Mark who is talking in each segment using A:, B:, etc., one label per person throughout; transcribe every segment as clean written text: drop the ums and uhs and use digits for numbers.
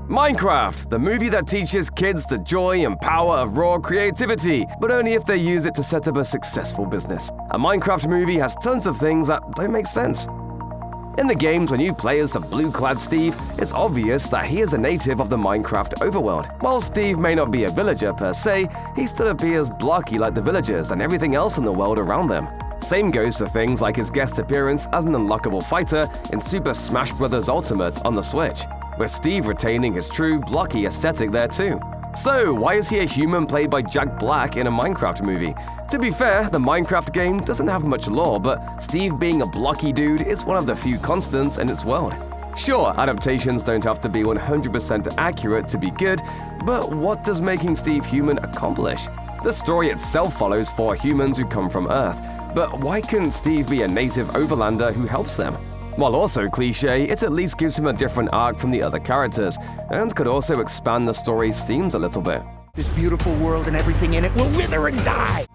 A: Minecraft, the movie that teaches kids the joy and power of raw creativity, but only if they use it to set up a successful business. A Minecraft movie has tons of things that don't make sense. In the games, when you play as the blue-clad Steve, it's obvious that he is a native of the Minecraft overworld. While Steve may not be a villager per se, he still appears blocky like the villagers and everything else in the world around them. Same goes for things like his guest appearance as an unlockable fighter in Super Smash Bros. Ultimate on the Switch, with Steve retaining his true, blocky aesthetic there too. So, why is he a human played by Jack Black in a Minecraft movie? To be fair, the Minecraft game doesn't have much lore, but Steve being a blocky dude is one of the few constants in its world. Sure, adaptations don't have to be 100% accurate to be good, but what does making Steve human accomplish? The story itself follows 4 humans who come from Earth, but why couldn't Steve be a native overlander who helps them? While also cliché, it at least gives him a different arc from the other characters, and could also expand the story's themes a little bit.
B: This beautiful world and everything in it will wither and die!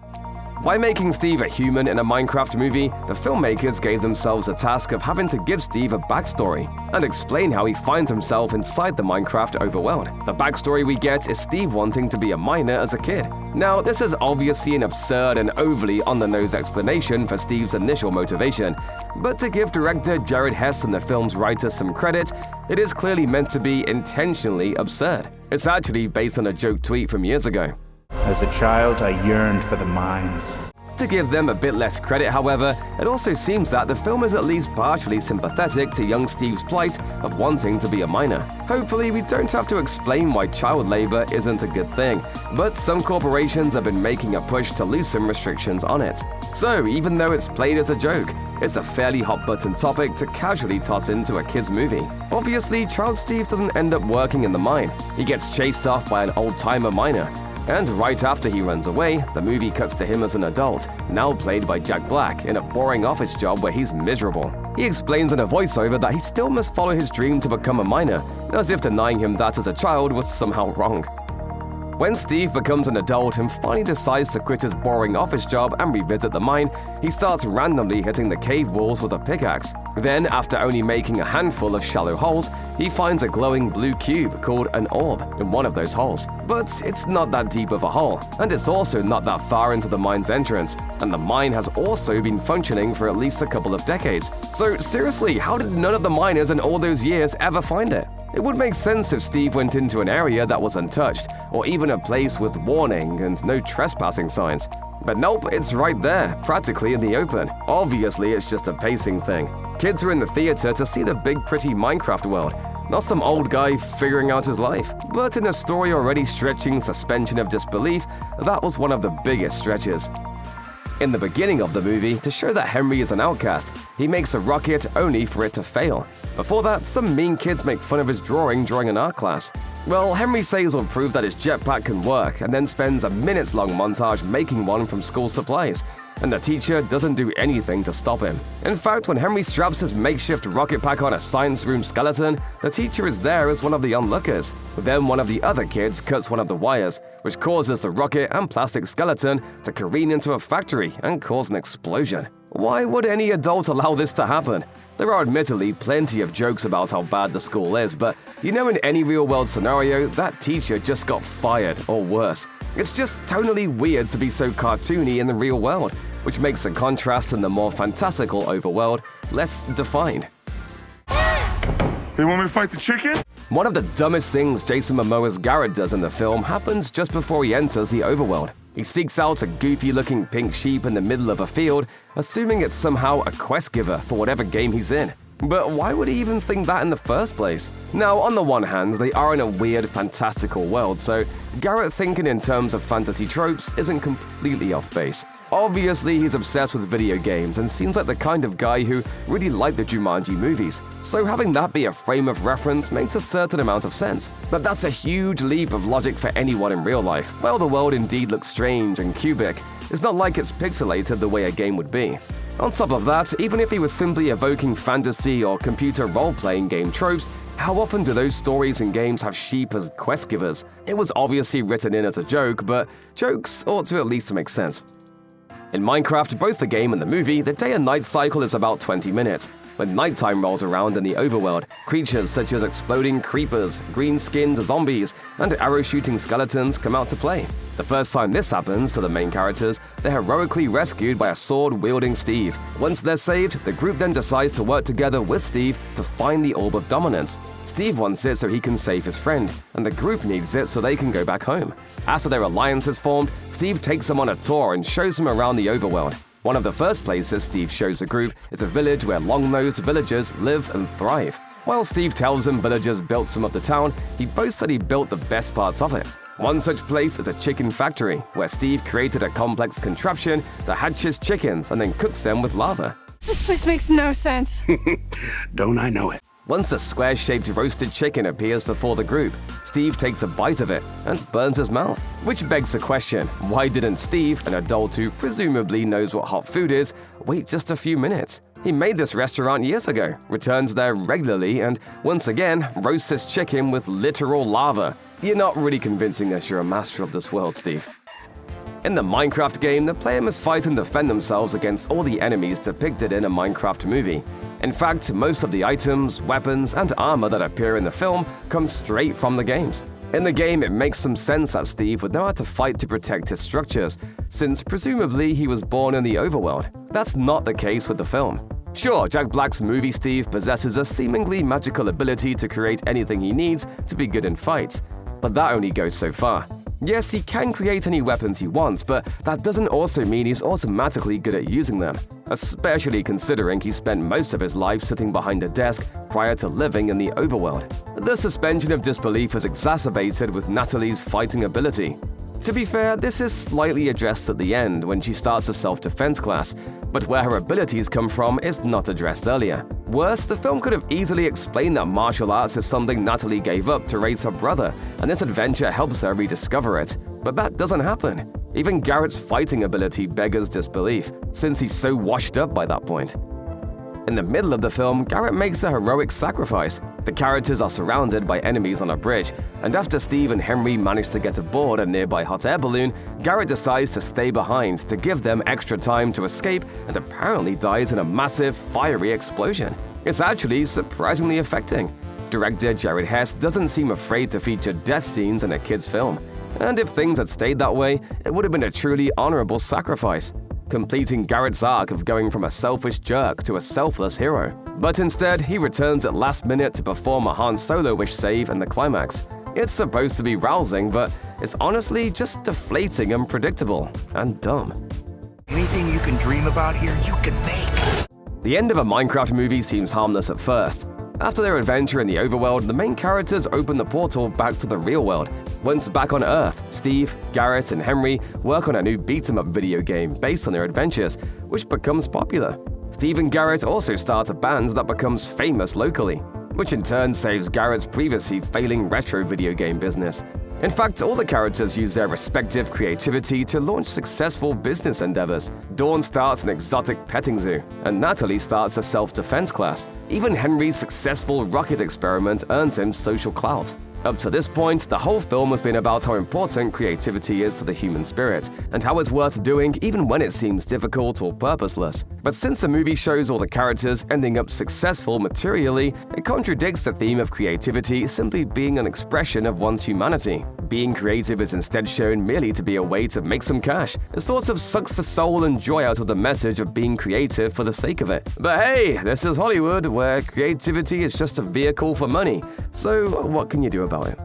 A: By making Steve a human in a Minecraft movie, the filmmakers gave themselves the task of having to give Steve a backstory and explain how he finds himself inside the Minecraft overworld. The backstory we get is Steve wanting to be a miner as a kid. Now, this is obviously an absurd and overly on-the-nose explanation for Steve's initial motivation, but to give director Garrett and the film's writers some credit, it is clearly meant to be intentionally absurd. It's actually based on a joke tweet from years ago.
B: As a child, I yearned for the mines.
A: To give them a bit less credit, however, it also seems that the film is at least partially sympathetic to young Steve's plight of wanting to be a miner. Hopefully, we don't have to explain why child labor isn't a good thing, but some corporations have been making a push to loosen restrictions on it. So, even though it's played as a joke, it's a fairly hot-button topic to casually toss into a kid's movie. Obviously, child Steve doesn't end up working in the mine. He gets chased off by an old-timer miner. And right after he runs away, the movie cuts to him as an adult, now played by Jack Black, in a boring office job where he's miserable. He explains in a voiceover that he still must follow his dream to become a miner, as if denying him that as a child was somehow wrong. When Steve becomes an adult and finally decides to quit his boring office job and revisit the mine, he starts randomly hitting the cave walls with a pickaxe. Then, after only making a handful of shallow holes, he finds a glowing blue cube called an orb in one of those holes. But it's not that deep of a hole, and it's also not that far into the mine's entrance, and the mine has also been functioning for at least a couple of decades. So seriously, how did none of the miners in all those years ever find it? It would make sense if Steve went into an area that was untouched, or even a place with warning and no trespassing signs. But nope, it's right there, practically in the open. Obviously, it's just a pacing thing. Kids are in the theater to see the big pretty Minecraft world, not some old guy figuring out his life. But in a story already stretching suspension of disbelief, that was one of the biggest stretches. In the beginning of the movie, to show that Henry is an outcast, he makes a rocket only for it to fail. Before that, some mean kids make fun of his drawing during an art class. Well, Henry says he'll prove that his jetpack can work and then spends a minutes-long montage making one from school supplies, and the teacher doesn't do anything to stop him. In fact, when Henry straps his makeshift rocket pack on a science room skeleton, the teacher is there as one of the onlookers. Then one of the other kids cuts one of the wires, which causes the rocket and plastic skeleton to careen into a factory and cause an explosion. Why would any adult allow this to happen? There are admittedly plenty of jokes about how bad the school is, but in any real-world scenario, that teacher just got fired or worse. It's just tonally weird to be so cartoony in the real world, which makes the contrast in the more fantastical overworld less defined.
C: They want me to fight the chicken?
A: One of the dumbest things Jason Momoa's Garrett does in the film happens just before he enters the overworld. He seeks out a goofy-looking pink sheep in the middle of a field, assuming it's somehow a quest giver for whatever game he's in. But why would he even think that in the first place? Now, on the one hand, they are in a weird, fantastical world, so Garrett thinking in terms of fantasy tropes isn't completely off base. Obviously, he's obsessed with video games and seems like the kind of guy who really liked the Jumanji movies, so having that be a frame of reference makes a certain amount of sense. But that's a huge leap of logic for anyone in real life. While the world indeed looks strange and cubic, it's not like it's pixelated the way a game would be. On top of that, even if he was simply evoking fantasy or computer role-playing game tropes, how often do those stories and games have sheep as quest givers? It was obviously written in as a joke, but jokes ought to at least make sense. In Minecraft, both the game and the movie, the day and night cycle is about 20 minutes. When nighttime rolls around in the overworld, creatures such as exploding creepers, green-skinned zombies, and arrow-shooting skeletons come out to play. The first time this happens to the main characters, they're heroically rescued by a sword-wielding Steve. Once they're saved, the group then decides to work together with Steve to find the Orb of Dominance. Steve wants it so he can save his friend, and the group needs it so they can go back home. After their alliance is formed, Steve takes them on a tour and shows them around the overworld. One of the first places Steve shows the group is a village where long-nosed villagers live and thrive. While Steve tells them villagers built some of the town, he boasts that he built the best parts of it. One such place is a chicken factory, where Steve created a complex contraption that hatches chickens and then cooks them with lava.
D: This place makes no sense.
B: Don't I know it?
A: Once a square-shaped roasted chicken appears before the group, Steve takes a bite of it and burns his mouth. Which begs the question, why didn't Steve, an adult who presumably knows what hot food is, wait just a few minutes? He made this restaurant years ago, returns there regularly, and once again roasts his chicken with literal lava. You're not really convincing us you're a master of this world, Steve. In the Minecraft game, the player must fight and defend themselves against all the enemies depicted in a Minecraft movie. In fact, most of the items, weapons, and armor that appear in the film come straight from the games. In the game, it makes some sense that Steve would know how to fight to protect his structures, since presumably he was born in the overworld. That's not the case with the film. Sure, Jack Black's movie Steve possesses a seemingly magical ability to create anything he needs to be good in fights, but that only goes so far. Yes, he can create any weapons he wants, but that doesn't also mean he's automatically good at using them, especially considering he spent most of his life sitting behind a desk prior to living in the overworld. The suspension of disbelief is exacerbated with Natalie's fighting ability. To be fair, this is slightly addressed at the end when she starts a self-defense class, but where her abilities come from is not addressed earlier. Worse, the film could have easily explained that martial arts is something Natalie gave up to raise her brother, and this adventure helps her rediscover it. But that doesn't happen. Even Garrett's fighting ability beggars disbelief, since he's so washed up by that point. In the middle of the film, Garrett makes a heroic sacrifice. The characters are surrounded by enemies on a bridge, and after Steve and Henry manage to get aboard a nearby hot air balloon, Garrett decides to stay behind to give them extra time to escape and apparently dies in a massive, fiery explosion. It's actually surprisingly affecting. Director Jared Hess doesn't seem afraid to feature death scenes in a kid's film. And if things had stayed that way, it would have been a truly honorable sacrifice, completing Garrett's arc of going from a selfish jerk to a selfless hero. But instead, he returns at last minute to perform a Han Solo-ish save in the climax. It's supposed to be rousing, but it's honestly just deflating and predictable, and dumb.
B: Anything you can dream about here, you can make.
A: The end of a Minecraft movie seems harmless at first. After their adventure in the overworld, the main characters open the portal back to the real world. Once back on Earth, Steve, Garrett, and Henry work on a new beat-em-up video game based on their adventures, which becomes popular. Steve and Garrett also start a band that becomes famous locally, which in turn saves Garrett's previously failing retro video game business. In fact, all the characters use their respective creativity to launch successful business endeavors. Dawn starts an exotic petting zoo, and Natalie starts a self-defense class. Even Henry's successful rocket experiment earns him social clout. Up to this point, the whole film has been about how important creativity is to the human spirit, and how it's worth doing even when it seems difficult or purposeless. But since the movie shows all the characters ending up successful materially, it contradicts the theme of creativity simply being an expression of one's humanity. Being creative is instead shown merely to be a way to make some cash. It sort of sucks the soul and joy out of the message of being creative for the sake of it. But hey, this is Hollywood, where creativity is just a vehicle for money. So what can you do about it?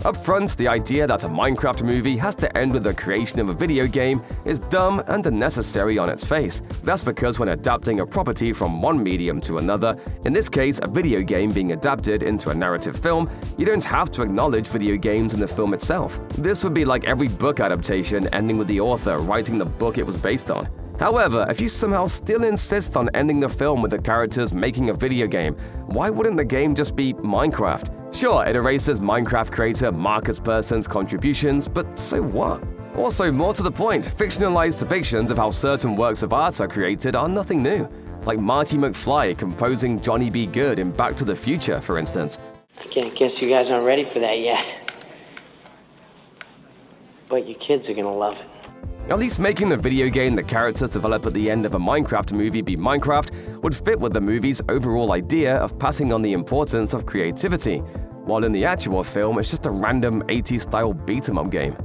A: Up front, the idea that a Minecraft movie has to end with the creation of a video game is dumb and unnecessary on its face. That's because when adapting a property from one medium to another, in this case a video game being adapted into a narrative film, you don't have to acknowledge video games in the film itself. This would be like every book adaptation ending with the author writing the book it was based on. However, if you somehow still insist on ending the film with the characters making a video game, why wouldn't the game just be Minecraft? Sure, it erases Minecraft creator Marcus Person's contributions, but so what? Also, more to the point, fictionalized depictions of how certain works of art are created are nothing new. Like Marty McFly composing Johnny B. Good in Back to the Future, for instance.
E: I guess you guys aren't ready for that yet. But your kids are gonna love it.
A: At least making the video game the characters develop at the end of a Minecraft movie be Minecraft would fit with the movie's overall idea of passing on the importance of creativity, while in the actual film it's just a random 80s-style beat-em-up game.